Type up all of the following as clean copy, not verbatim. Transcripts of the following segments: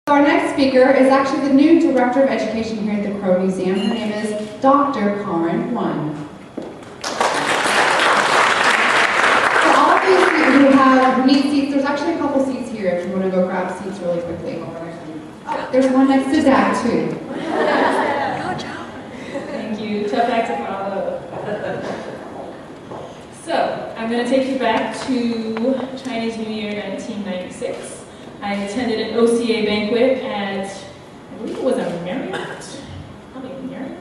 Our next speaker is actually the new Director of Education here at the Crow Museum. Her name is Dr. Karin Oen. For all of you who need seats, there's actually a couple seats here if you want to go grab seats really quickly. Oh, there's one next to Dad, too. Good job. Thank you. Tough act to follow. So, I'm going to take you back to Chinese New Year 1996. I attended an OCA banquet at, I believe it was a Marriott, probably a Marriott,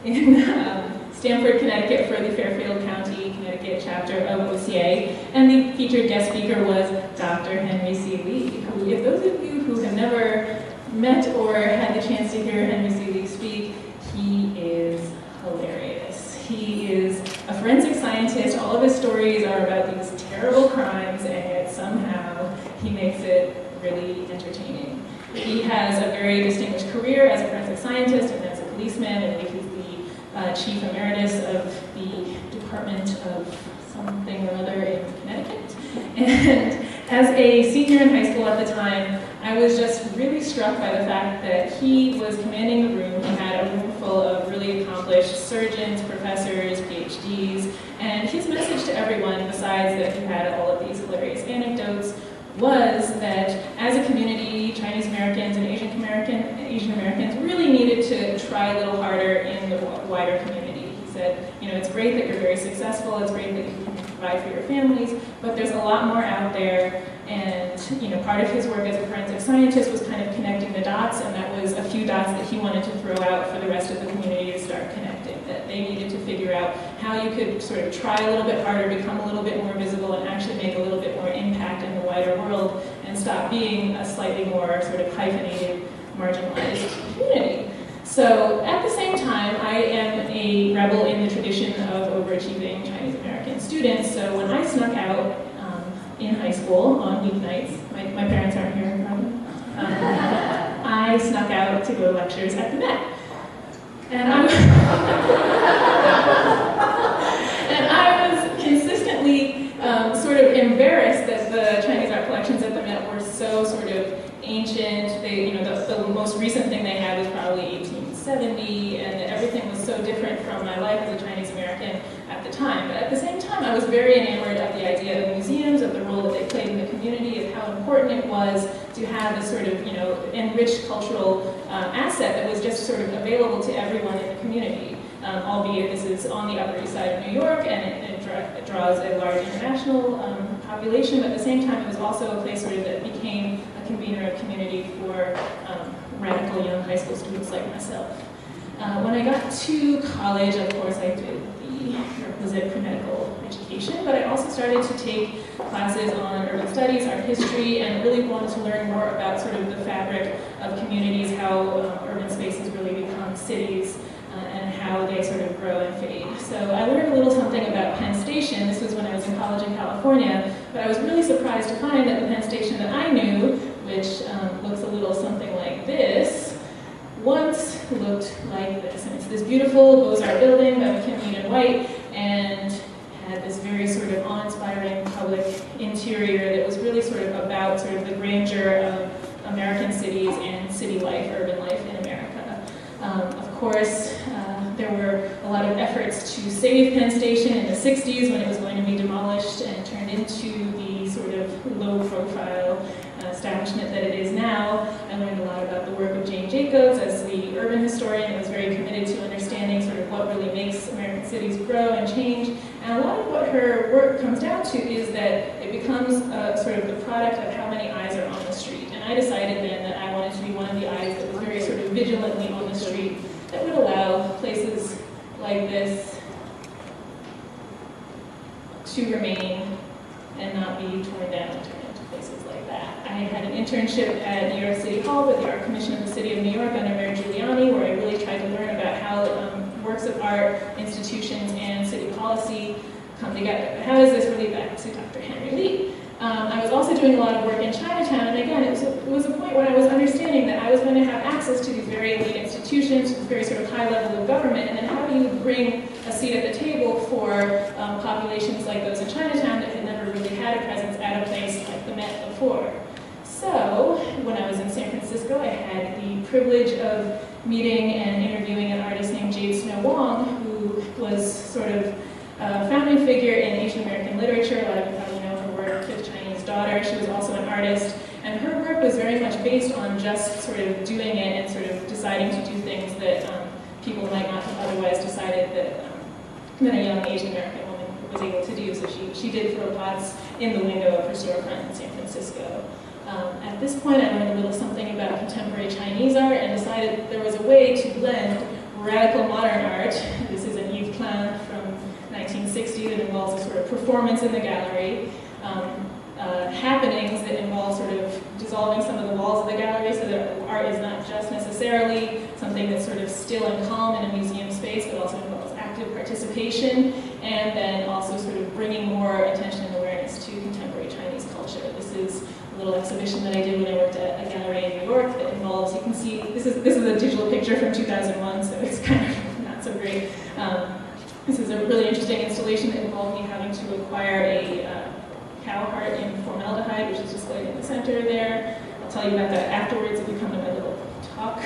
in Stamford, Connecticut for the Fairfield County, Connecticut chapter of OCA. And the featured guest speaker was Dr. Henry C. Lee, who, if those of you who have never met or had the chance to hear Henry C. Lee speak, he is hilarious. He is a forensic scientist. All of his stories are about these terrible crimes, and yet somehow he makes it really entertaining. He has a very distinguished career as a forensic scientist and as a policeman, and he's the chief emeritus of the Department of something or other in Connecticut. And as a senior in high school at the time, I was just really struck by the fact that he was commanding the room. He had a room full of really accomplished surgeons, professors, PhDs, and his message to everyone, besides that he had all of these hilarious anecdotes, was that as a community, Chinese Americans and Asian Americans really needed to try a little harder in the wider community. He said, it's great that you're very successful, it's great that you can provide for your families, but there's a lot more out there. And part of his work as a forensic scientist was kind of connecting the dots, and that was a few dots that he wanted to throw out for the rest of the community to start connecting, that they needed to figure out how you could sort of try a little bit harder, become a little bit more visible, and actually make a little bit more impact in the wider world, and stop being a slightly more sort of hyphenated, marginalized community. So at the same time, I am a rebel in the tradition of overachieving Chinese American students, so when I snuck out in high school on weeknights, my parents aren't here, probably, I snuck out to go to lectures at the Met. And I was consistently sort of embarrassed that the Chinese art collections at the Met were so sort of ancient. They, the most recent thing they had was probably 1870, and everything was so different from my life as a Chinese American at the time. But at the same time, I was very enamored of the idea of museums, of the role that they played in the community, of how important it was to have this sort of, enriched cultural asset that was just sort of available to everyone in the community. Albeit this is on the Upper East Side of New York, and it draws a large international population, but at the same time it was also a place sort of that became a convener of community for radical young high school students like myself. When I got to college, of course, I did the requisite pre-medical education, but I also started to take classes on urban studies, art history, and really wanted to learn more about sort of the fabric of communities, how urban spaces really become cities, and how they sort of grow and fade. So I learned a little something about Penn Station. This was when I was in college in California, but I was really surprised to find that the Penn Station that I knew, which looks a little something like this, once looked like this. And it's this beautiful Beaux-Arts building by McKinley and White, and had this very sort of awe-inspiring public interior that was really sort of about sort of the grandeur of American cities and city life, urban life in America. Of course, there were a lot of efforts to save Penn Station in the 60s when it was going to be demolished and turned into the sort of low-profile establishment that it is now. I learned a lot about the work of Jane Jacobs as the urban historian that was very committed to understanding sort of what really makes American cities grow and change. And a lot of what her work comes down to is that it becomes sort of the product of how many eyes are on the street. And I decided then that I wanted to be one of the eyes that was very sort of vigilantly on the street that would allow places like this to remain and not be torn down and turned into places like that. I had an internship at New York City Hall with the Art Commission of the City of New York under Mayor Giuliani, where I really tried to learn about how works of art, institutions, and city policy come together. But how does this relate back to Dr. Henry Lee? I was also doing a lot of work in Chinatown, and again, it was a point when I was understanding that I was going to have access to these very elite institutions, this very sort of high level of government, and then how do you bring a seat at the table for populations like those in Chinatown that had never really had a presence at a place like the Met before. So, when I was in San Francisco, Francisco, I had the privilege of meeting and interviewing an artist named Jade Snow Wong, who was sort of a founding figure in Asian American literature. A lot of you probably know her work, Fifth Chinese Daughter. She was also an artist, and her work was very much based on just sort of doing it and sort of deciding to do things that people might not have otherwise decided that a young Asian American woman was able to do. So she did throw pots in the window of her storefront in San Francisco. At this point, I learned a little something about contemporary Chinese art and decided that there was a way to blend radical modern art. This is an Yves Klein from 1960 that involves a sort of performance in the gallery, happenings that involve sort of dissolving some of the walls of the gallery so that art is not just necessarily something that's sort of still and calm in a museum space, but also involves active participation, and then also sort of bringing more attention and awareness to contemporary Chinese culture. This is a little exhibition that I did when I worked at a gallery in New York that involves, you can see, this is a digital picture from 2001, so it's kind of not so great. This is a really interesting installation that involved me having to acquire a cow heart in formaldehyde, which is displayed in the center there. I'll tell you about that afterwards if you come to my little talk.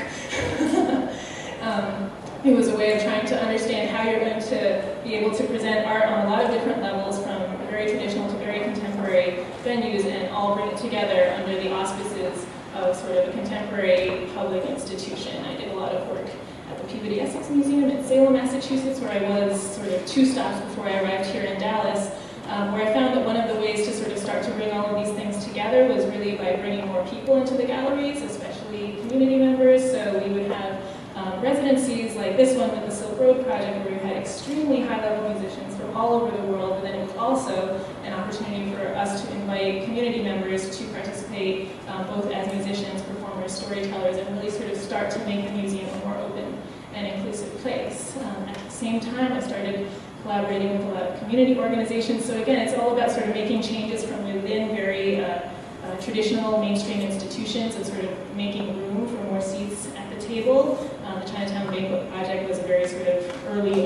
It was a way of trying to understand how you're going to be able to present art on a lot of different levels, from very traditional to very contemporary venues, and all bring it together under the auspices of sort of a contemporary public institution. I did a lot of work at the Peabody Essex Museum in Salem, Massachusetts, where I was sort of 2 stops before I arrived here in Dallas, where I found that one of the ways to sort of start to bring all of these things together was really by bringing more people into the galleries, especially community members. So we would have residencies like this one with the Silk Road Project, where we had extremely high-level musicians from all over the world, but then it was also an opportunity for us to invite community members to participate both as musicians, performers, storytellers, and really sort of start to make the museum a more open and inclusive place. At the same time, I started collaborating with a lot of community organizations. So again, it's all about sort of making changes from within very traditional mainstream institutions and sort of making room for more seats at the table. The Chinatown Banquet Project was a very sort of early